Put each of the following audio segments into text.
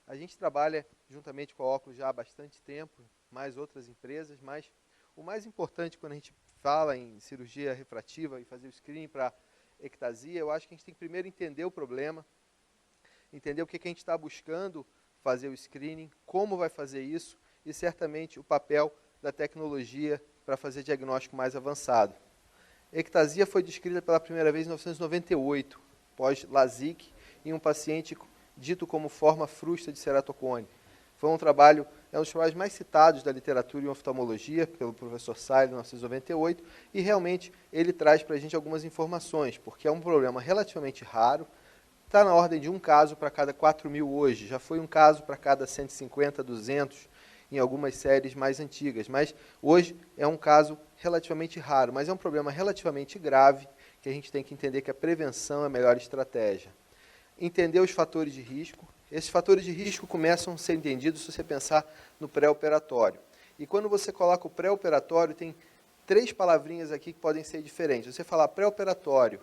A gente trabalha juntamente com a Óculos já há bastante tempo, mais outras empresas, mas o mais importante quando a gente fala em cirurgia refrativa e fazer o screening para ectasia, eu acho que a gente tem que primeiro entender o problema, entender o que a gente está buscando fazer o screening, como vai fazer isso e certamente o papel da tecnologia para fazer diagnóstico mais avançado. Ectasia foi descrita pela primeira vez em 1998, pós-LASIK, em um paciente dito como forma frustra de ceratocone. Foi um trabalho, é um dos trabalhos mais citados da literatura em oftalmologia, pelo professor Sile, em 1998, e realmente ele traz para a gente algumas informações, porque é um problema relativamente raro, está na ordem de um caso para cada 4.000 hoje, já foi um caso para cada 150, 200, em algumas séries mais antigas, mas hoje é um caso relativamente raro, mas é um problema relativamente grave, que a gente tem que entender que a prevenção é a melhor estratégia. Entender os fatores de risco. Esses fatores de risco começam a ser entendidos se você pensar no pré-operatório. E quando você coloca o pré-operatório, tem 3 palavrinhas aqui que podem ser diferentes. Você falar pré-operatório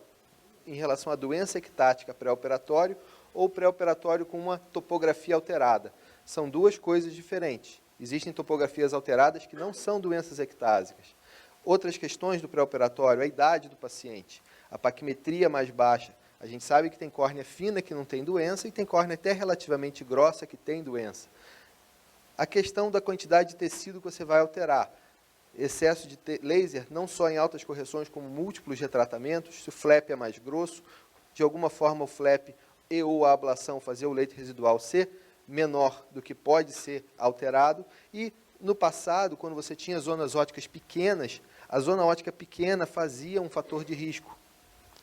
em relação à doença ectática pré-operatório ou pré-operatório com uma topografia alterada. São 2 coisas diferentes. Existem topografias alteradas que não são doenças ectásicas. Outras questões do pré-operatório, a idade do paciente, a paquimetria mais baixa. A gente sabe que tem córnea fina que não tem doença e tem córnea até relativamente grossa que tem doença. A questão da quantidade de tecido que você vai alterar. Excesso de laser, não só em altas correções, como múltiplos retratamentos. Se o flap é mais grosso, de alguma forma o flap e ou a ablação fazer o leito residual ser menor do que pode ser alterado. E no passado, quando você tinha zonas óticas pequenas, a zona ótica pequena fazia um fator de risco.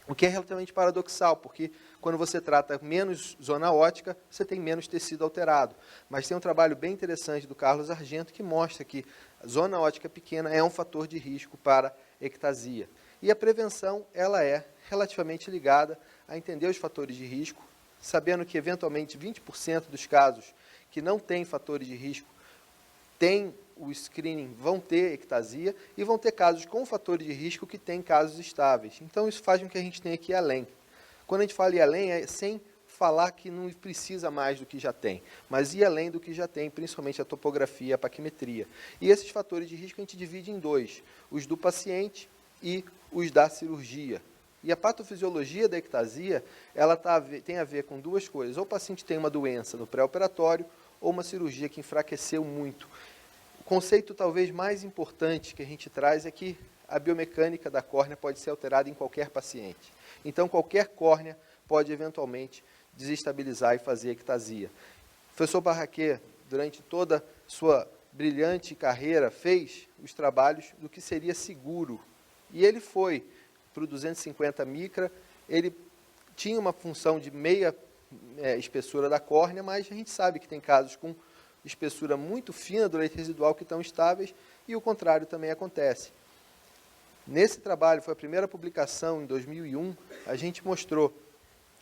O que é relativamente paradoxal, porque quando você trata menos zona ótica, você tem menos tecido alterado. Mas tem um trabalho bem interessante do Carlos Argento que mostra que a zona ótica pequena é um fator de risco para ectasia. E a prevenção, ela é relativamente ligada a entender os fatores de risco, sabendo que eventualmente 20% dos casos que não têm fatores de risco têm o screening, vão ter ectasia e vão ter casos com fatores de risco que têm casos estáveis. Então, isso faz com que a gente tenha que ir além. Quando a gente fala ir além, é sem falar que não precisa mais do que já tem, mas ir além do que já tem, principalmente a topografia e a paquimetria. E esses fatores de risco a gente divide em 2, os do paciente e os da cirurgia. E a patofisiologia da ectasia, ela tem a ver com 2 coisas. Ou o paciente tem uma doença no pré-operatório, ou uma cirurgia que enfraqueceu muito. O conceito talvez mais importante que a gente traz é que a biomecânica da córnea pode ser alterada em qualquer paciente. Então, qualquer córnea pode eventualmente desestabilizar e fazer ectasia. O professor Barraquer, durante toda a sua brilhante carreira, fez os trabalhos do que seria seguro. E ele foi para o 250 micra, ele tinha uma função de meia espessura da córnea, mas a gente sabe que tem casos com espessura muito fina do leito residual que estão estáveis, e o contrário também acontece. Nesse trabalho, foi a primeira publicação em 2001, a gente mostrou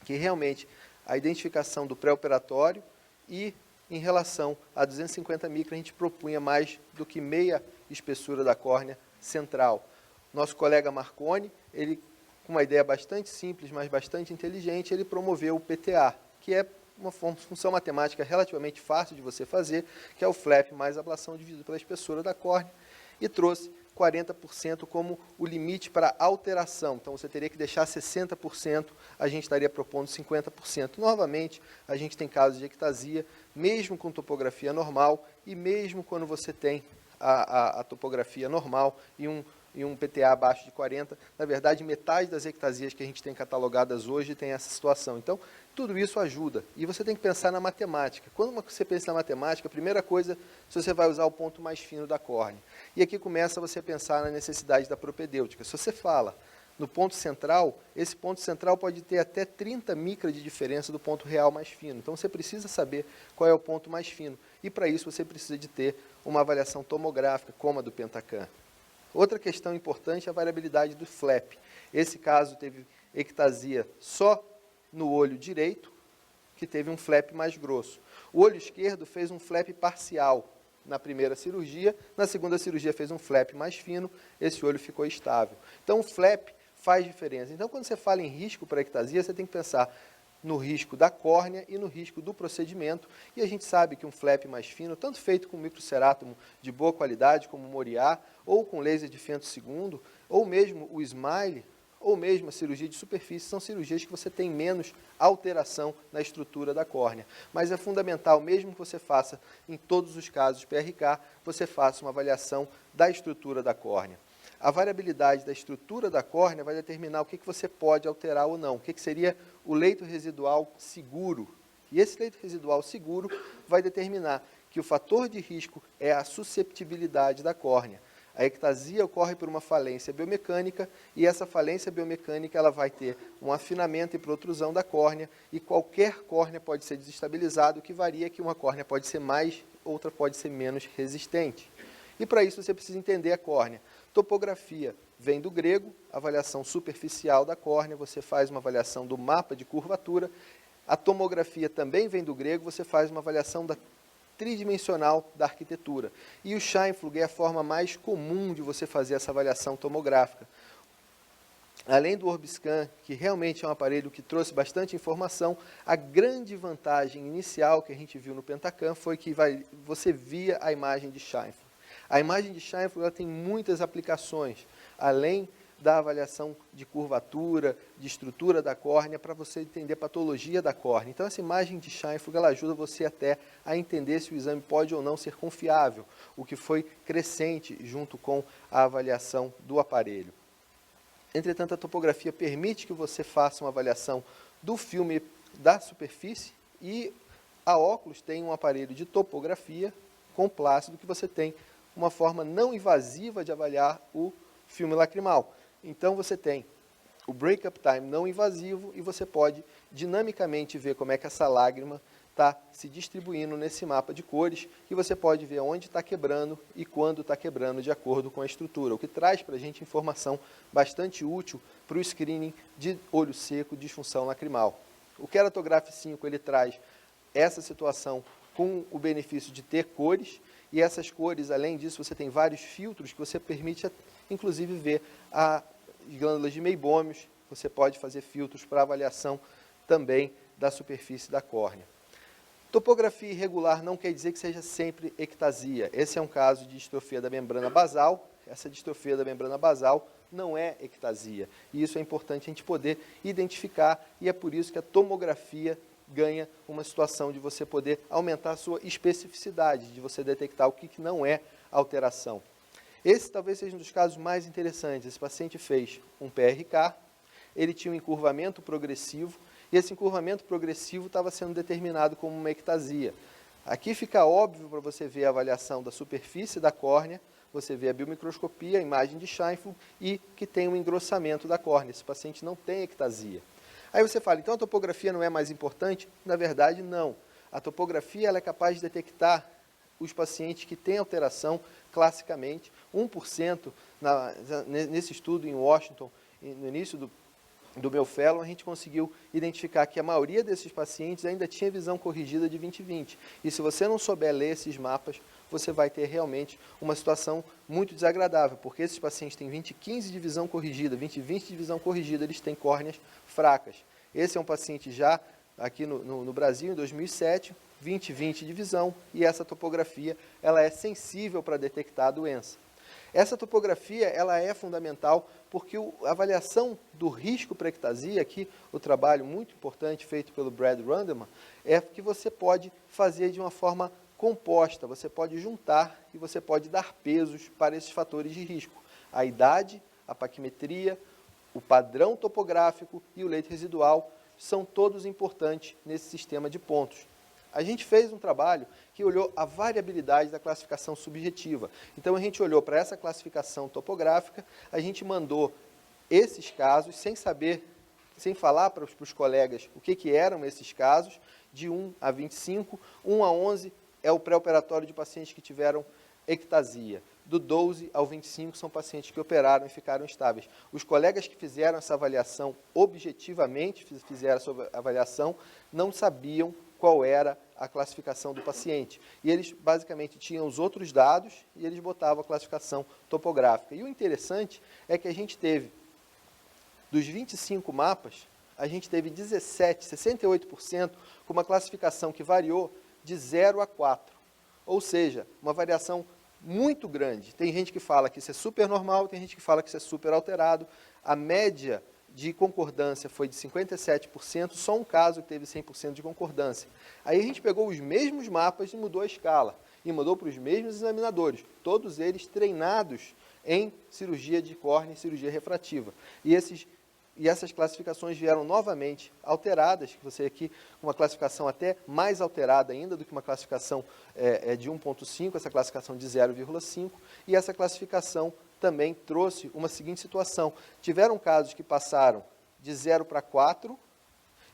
que realmente a identificação do pré-operatório e em relação a 250 micra, a gente propunha mais do que meia espessura da córnea central. Nosso colega Marconi, ele, com uma ideia bastante simples, mas bastante inteligente, ele promoveu o PTA, que é uma função matemática relativamente fácil de você fazer, que é o flap mais ablação dividido pela espessura da córnea, e trouxe 40% como o limite para alteração. Então, você teria que deixar 60%, a gente estaria propondo 50%. Novamente, a gente tem casos de ectasia, mesmo com topografia normal, e mesmo quando você tem a topografia normal e um PTA abaixo de 40, na verdade, metade das ectasias que a gente tem catalogadas hoje tem essa situação. Então, tudo isso ajuda. E você tem que pensar na matemática. Quando você pensa na matemática, a primeira coisa, se você vai usar o ponto mais fino da córnea. E aqui começa você a pensar na necessidade da propedêutica. Se você fala no ponto central, esse ponto central pode ter até 30 micras de diferença do ponto real mais fino. Então, você precisa saber qual é o ponto mais fino. E, para isso, você precisa de ter uma avaliação tomográfica, como a do Pentacam. Outra questão importante é a variabilidade do flap. Esse caso teve ectasia só no olho direito, que teve um flap mais grosso. O olho esquerdo fez um flap parcial na primeira cirurgia, na segunda cirurgia fez um flap mais fino, esse olho ficou estável. Então, o flap faz diferença. Então, quando você fala em risco para ectasia, você tem que pensar no risco da córnea e no risco do procedimento. E a gente sabe que um flap mais fino, tanto feito com microcerátomo de boa qualidade, como o Moriá, ou com laser de Fento segundo, ou mesmo o Smile, ou mesmo a cirurgia de superfície, são cirurgias que você tem menos alteração na estrutura da córnea. Mas é fundamental, mesmo que você faça, em todos os casos PRK, você faça uma avaliação da estrutura da córnea. A variabilidade da estrutura da córnea vai determinar o que você pode alterar ou não, o que seria o leito residual seguro. E esse leito residual seguro vai determinar que o fator de risco é a susceptibilidade da córnea. A ectasia ocorre por uma falência biomecânica e essa falência biomecânica ela vai ter um afinamento e protrusão da córnea e qualquer córnea pode ser desestabilizada, o que varia é que uma córnea pode ser mais, outra pode ser menos resistente. E para isso você precisa entender a córnea. Topografia vem do grego, avaliação superficial da córnea, você faz uma avaliação do mapa de curvatura. A tomografia também vem do grego, você faz uma avaliação da tridimensional da arquitetura. E o Scheimpflug é a forma mais comum de você fazer essa avaliação tomográfica. Além do Orbiscan, que realmente é um aparelho que trouxe bastante informação, a grande vantagem inicial que a gente viu no Pentacam foi que você via a imagem de Scheimpflug. A imagem de Scheimpflug ela tem muitas aplicações, além da avaliação de curvatura, de estrutura da córnea, para você entender a patologia da córnea. Então, essa imagem de Scheimpflug ela ajuda você até a entender se o exame pode ou não ser confiável, o que foi crescente junto com a avaliação do aparelho. Entretanto, a topografia permite que você faça uma avaliação do filme da superfície e a Oculus tem um aparelho de topografia com plácido que você tem uma forma não invasiva de avaliar o filme lacrimal. Então, você tem o break-up time não invasivo e você pode dinamicamente ver como é que essa lágrima está se distribuindo nesse mapa de cores e você pode ver onde está quebrando e quando está quebrando de acordo com a estrutura, o que traz para a gente informação bastante útil para o screening de olho seco, disfunção lacrimal. O Keratograph 5 ele traz essa situação com o benefício de ter cores e essas cores, além disso, você tem vários filtros que você permite inclusive ver as glândulas de meibômios, você pode fazer filtros para avaliação também da superfície da córnea. Topografia irregular não quer dizer que seja sempre ectasia. Esse é um caso de distrofia da membrana basal. Essa distrofia da membrana basal não é ectasia. E isso é importante a gente poder identificar e é por isso que a tomografia ganha uma situação de você poder aumentar a sua especificidade, de você detectar o que não é alteração. Esse talvez seja um dos casos mais interessantes. Esse paciente fez um PRK, ele tinha um encurvamento progressivo, e esse encurvamento progressivo estava sendo determinado como uma ectasia. Aqui fica óbvio para você ver a avaliação da superfície da córnea, você vê a biomicroscopia, a imagem de Scheimpflug e que tem um engrossamento da córnea. Esse paciente não tem ectasia. Aí você fala, então a topografia não é mais importante? Na verdade, não. A topografia ela é capaz de detectar os pacientes que têm alteração classicamente. 1% nesse estudo em Washington, no início do meu fellow, a gente conseguiu identificar que a maioria desses pacientes ainda tinha visão corrigida de 20/20. E se você não souber ler esses mapas, você vai ter realmente uma situação muito desagradável, porque esses pacientes têm 20/15 de visão corrigida, 20/20 de visão corrigida, eles têm córneas fracas. Esse é um paciente já aqui no Brasil, em 2007, 20/20 de visão, e essa topografia ela é sensível para detectar a doença. Essa topografia ela é fundamental porque a avaliação do risco para ectasia, aqui o trabalho muito importante feito pelo Brad Rundeman, é que você pode fazer de uma forma composta, você pode juntar e você pode dar pesos para esses fatores de risco. A idade, a paquimetria, o padrão topográfico e o leito residual são todos importantes nesse sistema de pontos. A gente fez um trabalho que olhou a variabilidade da classificação subjetiva. Então, a gente olhou para essa classificação topográfica, a gente mandou esses casos, sem saber, sem falar para os colegas o que eram esses casos, de 1 a 25, 1 a 11 é o pré-operatório de pacientes que tiveram ectasia. Do 12 ao 25 são pacientes que operaram e ficaram estáveis. Os colegas que fizeram essa avaliação objetivamente, fizeram essa avaliação, não sabiam qual era a classificação do paciente. E eles, basicamente, tinham os outros dados e eles botavam a classificação topográfica. E o interessante é que a gente teve, dos 25 mapas, a gente teve 68% com uma classificação que variou de 0 a 4. Ou seja, uma variação muito grande. Tem gente que fala que isso é super normal, tem gente que fala que isso é super alterado. A média de concordância foi de 57%, só um caso que teve 100% de concordância. Aí a gente pegou os mesmos mapas e mudou a escala. E mudou para os mesmos examinadores, todos eles treinados em cirurgia de córnea e cirurgia refrativa. E essas classificações vieram novamente alteradas, que você aqui, uma classificação até mais alterada ainda do que uma classificação de 1.5, essa classificação de 0,5, e essa classificação também trouxe uma seguinte situação. Tiveram casos que passaram de 0 para 4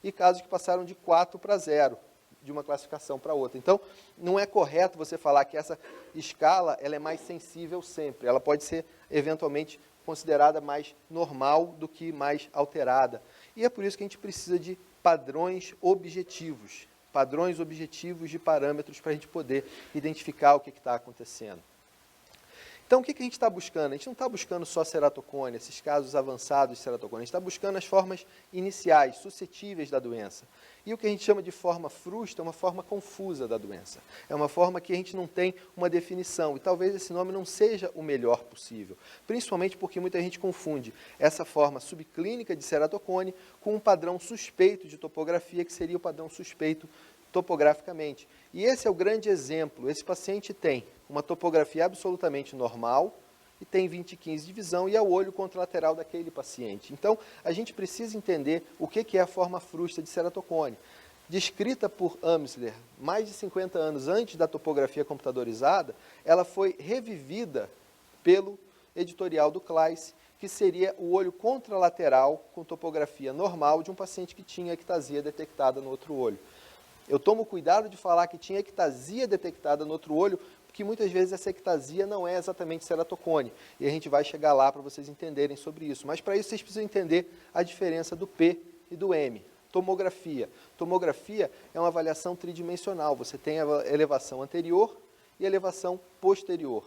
e casos que passaram de 4 para 0, de uma classificação para outra. Então, não é correto você falar que essa escala ela é mais sensível sempre. Ela pode ser, eventualmente, considerada mais normal do que mais alterada. E é por isso que a gente precisa de padrões objetivos de parâmetros para a gente poder identificar o que está acontecendo. Então, o que a gente está buscando? A gente não está buscando só ceratocone, esses casos avançados de ceratocone, a gente está buscando as formas iniciais, suscetíveis da doença. E o que a gente chama de forma frustra é uma forma confusa da doença. É uma forma que a gente não tem uma definição, e talvez esse nome não seja o melhor possível, principalmente porque muita gente confunde essa forma subclínica de ceratocone com um padrão suspeito de topografia, que seria o padrão suspeito topograficamente. E esse é o grande exemplo. Esse paciente tem uma topografia absolutamente normal e tem 20/15 de visão e é o olho contralateral daquele paciente. Então, a gente precisa entender o que é a forma frustra de ceratocone. Descrita por Amsler mais de 50 anos antes da topografia computadorizada, ela foi revivida pelo editorial do Kleiss, que seria o olho contralateral com topografia normal de um paciente que tinha ectasia detectada no outro olho. Eu tomo cuidado de falar que tinha ectasia detectada no outro olho, porque muitas vezes essa ectasia não é exatamente ceratocone. E a gente vai chegar lá para vocês entenderem sobre isso. Mas para isso vocês precisam entender a diferença do P e do M. Tomografia. Tomografia é uma avaliação tridimensional. Você tem a elevação anterior e a elevação posterior.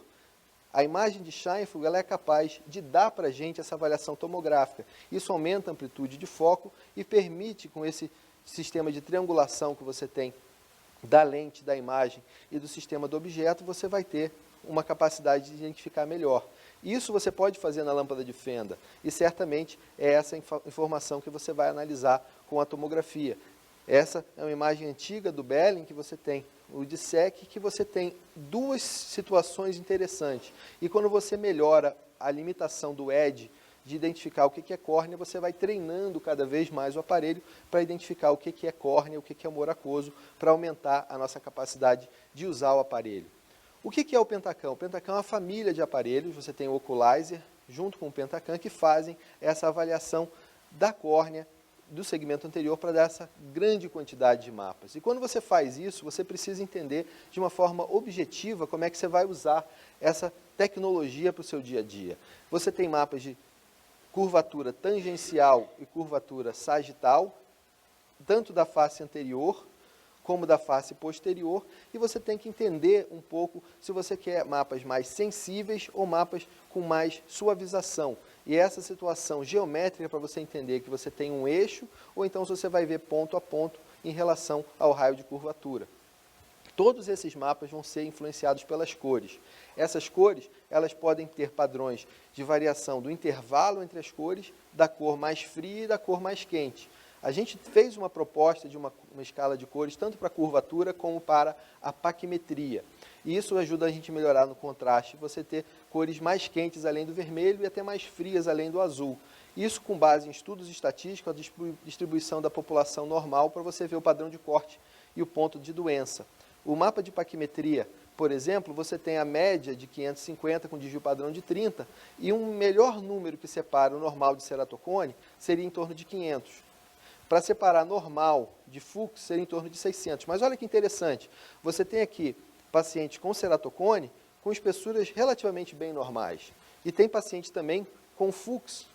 A imagem de Scheinfeld ela é capaz de dar para a gente essa avaliação tomográfica. Isso aumenta a amplitude de foco e permite, com esse sistema de triangulação que você tem da lente, da imagem e do sistema do objeto, você vai ter uma capacidade de identificar melhor. Isso você pode fazer na lâmpada de fenda e certamente é essa informação que você vai analisar com a tomografia. Essa é uma imagem antiga do Belling que você tem, o DSEC, que você tem duas situações interessantes. E quando você melhora a limitação do ED, de identificar o que é córnea, você vai treinando cada vez mais o aparelho para identificar o que é córnea, o que é humor aquoso, para aumentar a nossa capacidade de usar o aparelho. O que é o Pentacam? O Pentacam é uma família de aparelhos, você tem o Oculizer, junto com o Pentacam, que fazem essa avaliação da córnea do segmento anterior para dar essa grande quantidade de mapas. E quando você faz isso, você precisa entender de uma forma objetiva como é que você vai usar essa tecnologia para o seu dia a dia. Você tem mapas de curvatura tangencial e curvatura sagital, tanto da face anterior como da face posterior, e você tem que entender um pouco se você quer mapas mais sensíveis ou mapas com mais suavização. E essa situação geométrica para você entender que você tem um eixo, ou então se você vai ver ponto a ponto em relação ao raio de curvatura. Todos esses mapas vão ser influenciados pelas cores. Essas cores, elas podem ter padrões de variação do intervalo entre as cores, da cor mais fria e da cor mais quente. A gente fez uma proposta de uma escala de cores, tanto para a curvatura como para a paquimetria. E isso ajuda a gente a melhorar no contraste, você ter cores mais quentes além do vermelho e até mais frias além do azul. Isso com base em estudos estatísticos, a distribuição da população normal, para você ver o padrão de corte e o ponto de doença. O mapa de paquimetria, por exemplo, você tem a média de 550 com desvio padrão de 30, e um melhor número que separa o normal de ceratocone seria em torno de 500. Para separar normal de Fuchs, seria em torno de 600. Mas olha que interessante, você tem aqui pacientes com ceratocone com espessuras relativamente bem normais. E tem pacientes também com Fuchs,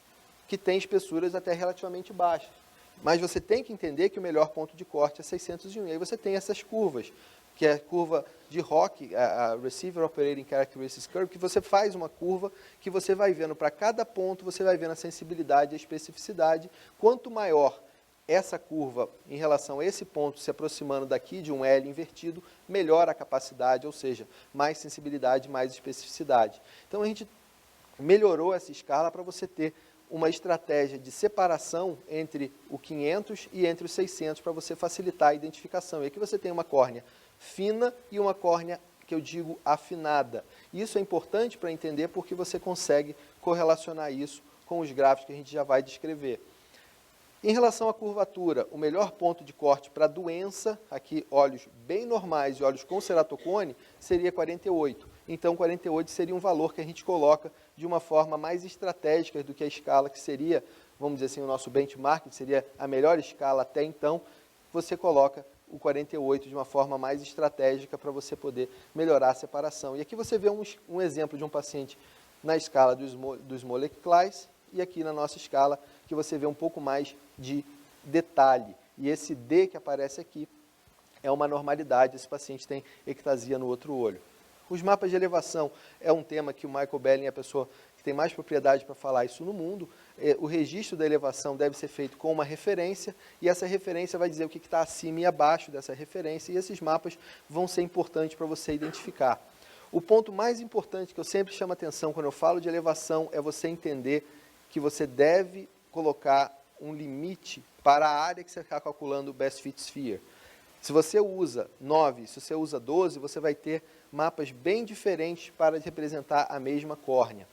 que tem espessuras até relativamente baixas. Mas você tem que entender que o melhor ponto de corte é 601. E aí você tem essas curvas, que é a curva de ROC, a Receiver Operating Characteristics Curve, que você faz uma curva que você vai vendo para cada ponto, você vai vendo a sensibilidade e a especificidade. Quanto maior essa curva, em relação a esse ponto, se aproximando daqui de um L invertido, melhora a capacidade, ou seja, mais sensibilidade, mais especificidade. Então, a gente melhorou essa escala para você ter uma estratégia de separação entre o 500 e entre os 600 para você facilitar a identificação. E aqui você tem uma córnea fina e uma córnea, que eu digo, afinada. Isso é importante para entender porque você consegue correlacionar isso com os gráficos que a gente já vai descrever. Em relação à curvatura, o melhor ponto de corte para doença, aqui olhos bem normais e olhos com ceratocone, seria 48. Então, 48 seria um valor que a gente coloca de uma forma mais estratégica do que a escala que seria, vamos dizer assim, o nosso benchmark, que seria a melhor escala até então, você coloca o 48 de uma forma mais estratégica para você poder melhorar a separação. E aqui você vê um exemplo de um paciente na escala do Smollett Class e aqui na nossa escala que você vê um pouco mais de detalhe. E esse D que aparece aqui é uma normalidade, esse paciente tem ectasia no outro olho. Os mapas de elevação é um tema que o Michael Belling é a pessoa que tem mais propriedade para falar isso no mundo. O registro da elevação deve ser feito com uma referência, e essa referência vai dizer o que está acima e abaixo dessa referência, e esses mapas vão ser importantes para você identificar. O ponto mais importante que eu sempre chamo a atenção quando eu falo de elevação é você entender que você deve colocar um limite para a área que você está calculando o Best Fit Sphere. Se você usa 9, se você usa 12, você vai ter mapas bem diferentes para representar a mesma córnea.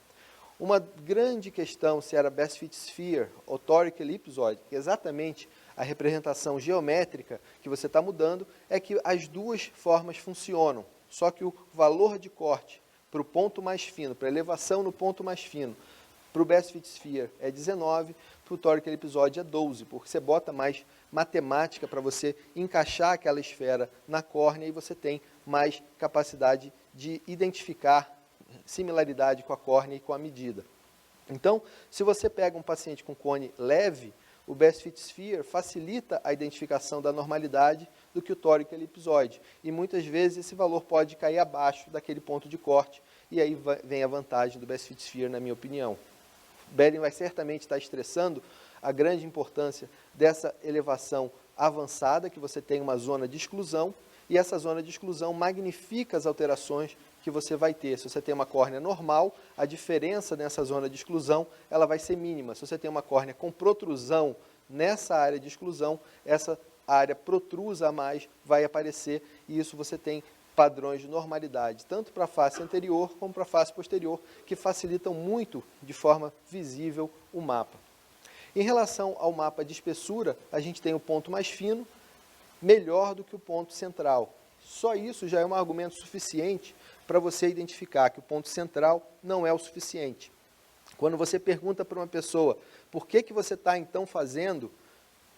Uma grande questão se era Best Fit Sphere ou Toric Ellipsoid, que é exatamente a representação geométrica que você está mudando, é que as duas formas funcionam, só que o valor de corte para o ponto mais fino, para a elevação no ponto mais fino, para o Best Fit Sphere é 19, para o Toric Ellipsoid é 12, porque você bota mais matemática para você encaixar aquela esfera na córnea e você tem mais capacidade de identificar similaridade com a córnea e com a medida. Então, se você pega um paciente com cone leve, o Best Fit Sphere facilita a identificação da normalidade do que o Toric Ellipsoid. E muitas vezes esse valor pode cair abaixo daquele ponto de corte, e aí vem a vantagem do Best Fit Sphere, na minha opinião. Belling vai certamente estar estressando a grande importância dessa elevação avançada, que você tem uma zona de exclusão, e essa zona de exclusão magnifica as alterações que você vai ter. Se você tem uma córnea normal, a diferença nessa zona de exclusão ela vai ser mínima. Se você tem uma córnea com protrusão nessa área de exclusão, essa área protrusa a mais vai aparecer, e isso você tem padrões de normalidade, tanto para a face anterior como para a face posterior, que facilitam muito, de forma visível, o mapa. Em relação ao mapa de espessura, a gente tem o ponto mais fino, melhor do que o ponto central. Só isso já é um argumento suficiente para você identificar que o ponto central não é o suficiente. Quando você pergunta para uma pessoa, por que você está então fazendo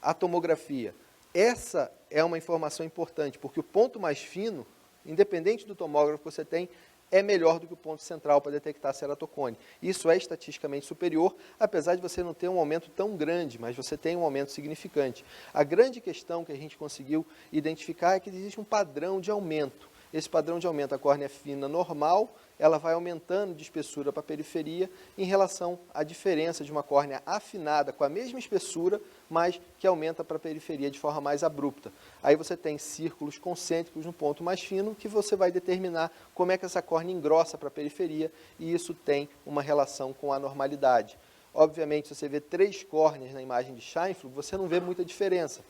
a tomografia? Essa é uma informação importante, porque o ponto mais fino, independente do tomógrafo que você tem, é melhor do que o ponto central para detectar ceratocone. Isso é estatisticamente superior, apesar de você não ter um aumento tão grande, mas você tem um aumento significante. A grande questão que a gente conseguiu identificar é que existe um padrão de aumento. Esse padrão de aumento, a córnea fina normal, ela vai aumentando de espessura para a periferia em relação à diferença de uma córnea afinada com a mesma espessura, mas que aumenta para a periferia de forma mais abrupta. Aí você tem círculos concêntricos no ponto mais fino, que você vai determinar como é que essa córnea engrossa para a periferia, e isso tem uma relação com a normalidade. Obviamente, se você vê 3 córneas na imagem de Scheinflug, você não vê muita diferença,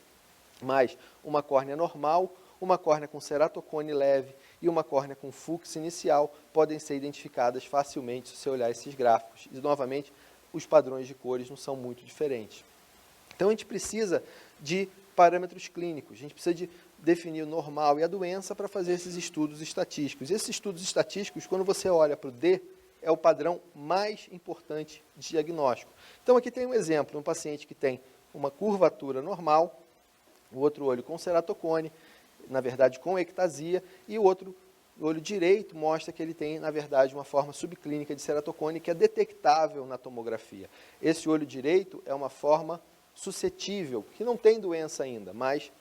mas uma córnea normal, uma córnea com ceratocone leve e uma córnea com Fuchs inicial podem ser identificadas facilmente se você olhar esses gráficos. E, novamente, os padrões de cores não são muito diferentes. Então, a gente precisa de parâmetros clínicos, a gente precisa de definir o normal e a doença para fazer esses estudos estatísticos. Esses estudos estatísticos, quando você olha para o D, é o padrão mais importante de diagnóstico. Então, aqui tem um exemplo, um paciente que tem uma curvatura normal, o outro olho com ceratocone, na verdade com ectasia, e o outro, o olho direito, mostra que ele tem, na verdade, uma forma subclínica de ceratocone que é detectável na tomografia. Esse olho direito é uma forma suscetível, que não tem doença ainda, mas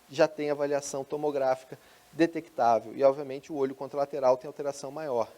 já tem avaliação tomográfica detectável. E, obviamente, o olho contralateral tem alteração maior.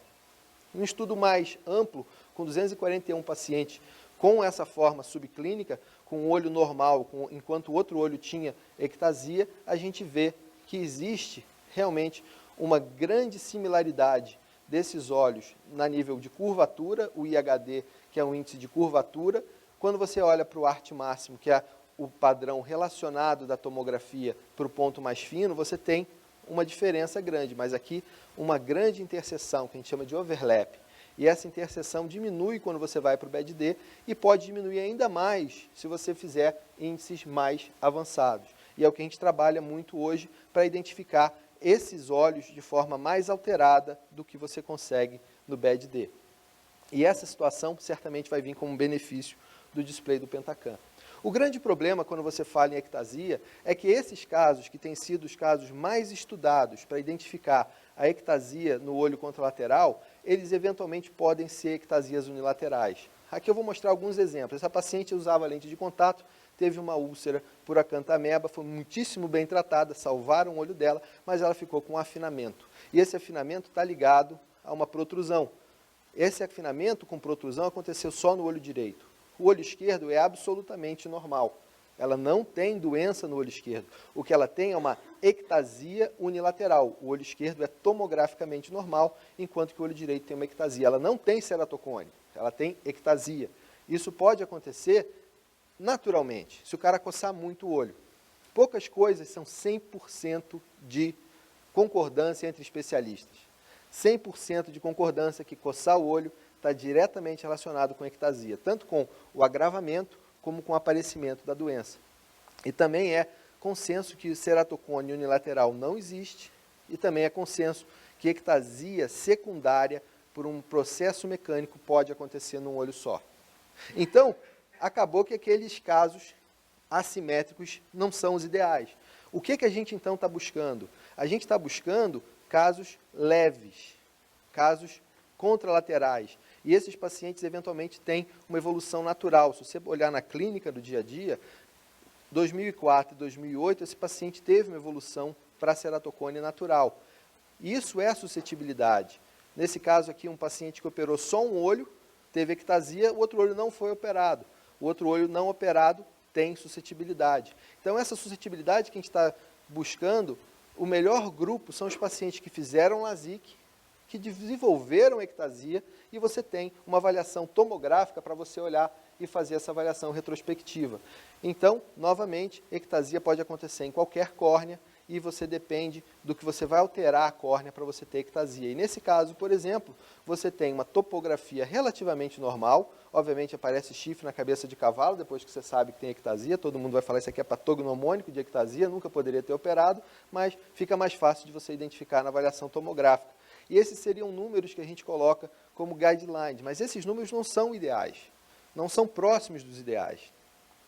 Um estudo mais amplo, com 241 pacientes com essa forma subclínica, com o olho normal, enquanto o outro olho tinha ectasia, a gente vê que existe realmente uma grande similaridade desses olhos na nível de curvatura, o IHD, que é um índice de curvatura. Quando você olha para o ART máximo, que é o padrão relacionado da tomografia para o ponto mais fino, você tem uma diferença grande, mas aqui uma grande interseção, que a gente chama de overlap. E essa interseção diminui quando você vai para o BED-D e pode diminuir ainda mais se você fizer índices mais avançados. E é o que a gente trabalha muito hoje para identificar esses olhos de forma mais alterada do que você consegue no BED-D. E essa situação certamente vai vir como benefício do display do Pentacam. O grande problema quando você fala em ectasia é que esses casos, que têm sido os casos mais estudados para identificar a ectasia no olho contralateral, eles eventualmente podem ser ectasias unilaterais. Aqui eu vou mostrar alguns exemplos. Essa paciente usava lente de contato, teve uma úlcera por acantameba, foi muitíssimo bem tratada, salvaram o olho dela, mas ela ficou com um afinamento. E esse afinamento está ligado a uma protrusão. Esse afinamento com protrusão aconteceu só no olho direito. O olho esquerdo é absolutamente normal. Ela não tem doença no olho esquerdo. O que ela tem é uma ectasia unilateral. O olho esquerdo é tomograficamente normal, enquanto que o olho direito tem uma ectasia. Ela não tem ceratocone, ela tem ectasia. Isso pode acontecer naturalmente, se o cara coçar muito o olho. Poucas coisas são 100% de concordância entre especialistas. 100% de concordância que coçar o olho está diretamente relacionado com ectasia, tanto com o agravamento como com o aparecimento da doença. E também é consenso que ceratocone unilateral não existe, e também é consenso que ectasia secundária por um processo mecânico pode acontecer num olho só. Então, acabou que aqueles casos assimétricos não são os ideais. O que a gente então está buscando? A gente está buscando casos leves, casos contralaterais. E esses pacientes, eventualmente, têm uma evolução natural. Se você olhar na clínica do dia a dia, 2004 e 2008, esse paciente teve uma evolução para ceratocone natural. Isso é suscetibilidade. Nesse caso aqui, um paciente que operou só um olho, teve ectasia, o outro olho não foi operado. O outro olho não operado tem suscetibilidade. Então, essa suscetibilidade que a gente está buscando, o melhor grupo são os pacientes que fizeram LASIK, que desenvolveram ectasia, e você tem uma avaliação tomográfica para você olhar e fazer essa avaliação retrospectiva. Então, novamente, ectasia pode acontecer em qualquer córnea, e você depende do que você vai alterar a córnea para você ter ectasia. E nesse caso, por exemplo, você tem uma topografia relativamente normal, obviamente aparece chifre na cabeça de cavalo, depois que você sabe que tem ectasia, todo mundo vai falar isso aqui é patognomônico de ectasia, nunca poderia ter operado, mas fica mais fácil de você identificar na avaliação tomográfica. E esses seriam números que a gente coloca como guidelines, mas esses números não são ideais, não são próximos dos ideais.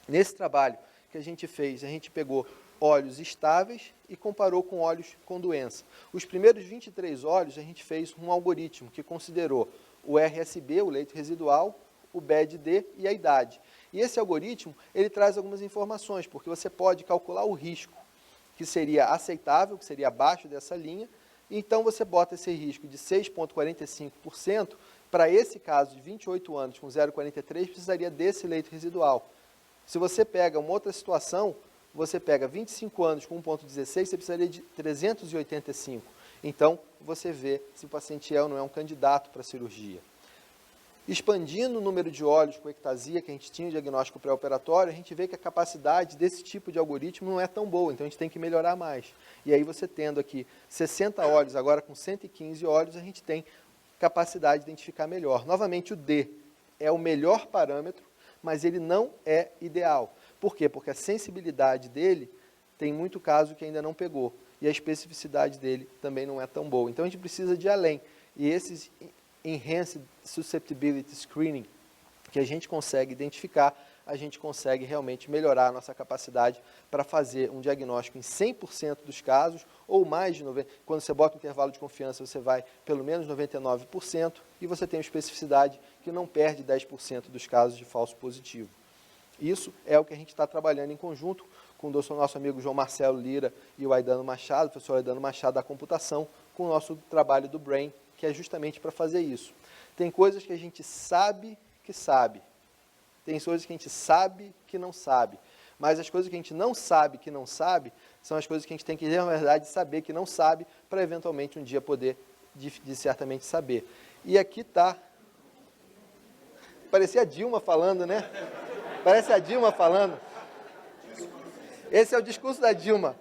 Nesse trabalho que a gente fez, a gente pegou olhos estáveis e comparou com olhos com doença. Os primeiros 23 olhos, a gente fez um algoritmo que considerou o RSB, o leito residual, o BED-D e a idade. E esse algoritmo, ele traz algumas informações, porque você pode calcular o risco, que seria aceitável, que seria abaixo dessa linha, então você bota esse risco de 6,45%, para esse caso de 28 anos com 0,43, precisaria desse leito residual. Se você pega uma outra situação, você pega 25 anos com 1,16, você precisaria de 385. Então, você vê se o paciente é ou não é um candidato para cirurgia. Expandindo o número de olhos com ectasia que a gente tinha o diagnóstico pré-operatório, a gente vê que a capacidade desse tipo de algoritmo não é tão boa, então a gente tem que melhorar mais. E aí você tendo aqui 60 olhos, agora com 115 olhos, a gente tem capacidade de identificar melhor. Novamente, o D é o melhor parâmetro, mas ele não é ideal. Por quê? Porque a sensibilidade dele tem muito caso que ainda não pegou, e a especificidade dele também não é tão boa. Então a gente precisa de além. E esses Enhanced Susceptibility Screening, que a gente consegue identificar, a gente consegue realmente melhorar a nossa capacidade para fazer um diagnóstico em 100% dos casos, ou mais de 90%. Quando você bota um intervalo de confiança, você vai pelo menos 99%, e você tem uma especificidade que não perde 10% dos casos de falso positivo. Isso é o que a gente está trabalhando em conjunto com o nosso amigo João Marcelo Lira e o Aidano Machado, o professor Aidano Machado da computação, com o nosso trabalho do Brain, que é justamente para fazer isso. Tem coisas que a gente sabe que sabe, tem coisas que a gente sabe que não sabe. Mas as coisas que a gente não sabe que não sabe, são as coisas que a gente tem que, na verdade, saber que não sabe, para eventualmente um dia poder, de certamente, saber. E aqui está. Parecia a Dilma falando, né? Parece a Dilma falando. Esse é o discurso da Dilma.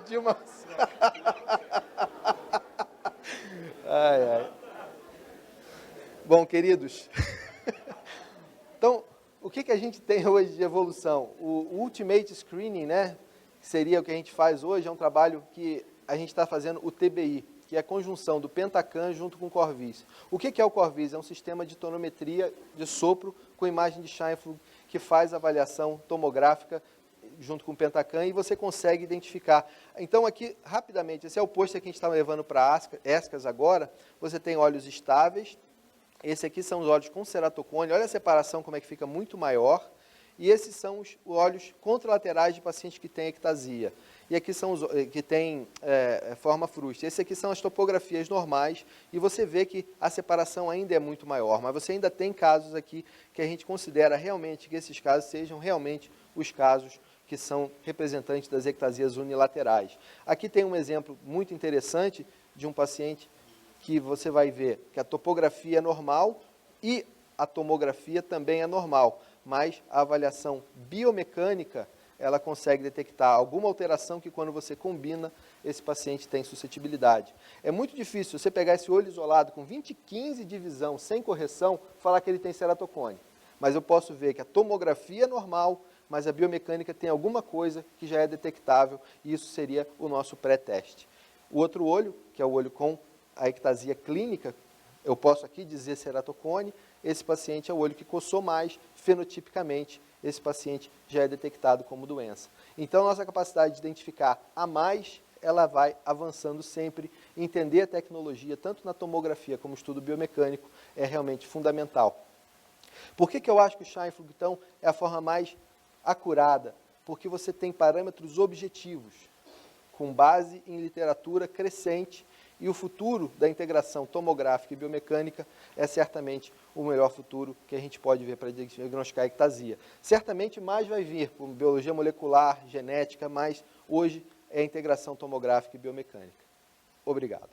Dilma. Ai, ai. Bom, queridos, então, o que a gente tem hoje de evolução? O Ultimate Screening, né, que seria o que a gente faz hoje, é um trabalho que a gente está fazendo o TBI, que é a conjunção do Pentacan junto com o Corvis. O que é o Corvis? É um sistema de tonometria de sopro com imagem de Scheimpflug que faz avaliação tomográfica junto com o Pentacan e você consegue identificar. Então, aqui, rapidamente, esse é o pôster que a gente está levando para ESCAS agora. Você tem olhos estáveis. Esse aqui são os olhos com ceratocone. Olha a separação, como é que fica muito maior. E esses são os olhos contralaterais de pacientes que têm ectasia. E aqui são os que têm forma frustra. Esse aqui são as topografias normais. E você vê que a separação ainda é muito maior. Mas você ainda tem casos aqui que a gente considera realmente que esses casos sejam realmente os casos que são representantes das ectasias unilaterais. Aqui tem um exemplo muito interessante de um paciente que você vai ver que a topografia é normal e a tomografia também é normal, mas a avaliação biomecânica, ela consegue detectar alguma alteração que quando você combina, esse paciente tem suscetibilidade. É muito difícil você pegar esse olho isolado com 20/15 de visão, sem correção, falar que ele tem ceratocone. Mas eu posso ver que a tomografia é normal, mas a biomecânica tem alguma coisa que já é detectável, e isso seria o nosso pré-teste. O outro olho, que é o olho com a ectasia clínica, eu posso aqui dizer ceratocone, esse paciente é o olho que coçou mais, fenotipicamente, esse paciente já é detectado como doença. Então, nossa capacidade de identificar a mais, ela vai avançando sempre. Entender a tecnologia, tanto na tomografia como no estudo biomecânico, é realmente fundamental. Por que eu acho que o Scheimpflug, então, é a forma mais acurada? Porque você tem parâmetros objetivos, com base em literatura crescente, e o futuro da integração tomográfica e biomecânica é certamente o melhor futuro que a gente pode ver para diagnosticar a ectasia. Certamente mais vai vir por biologia molecular, genética, mas hoje é a integração tomográfica e biomecânica. Obrigado.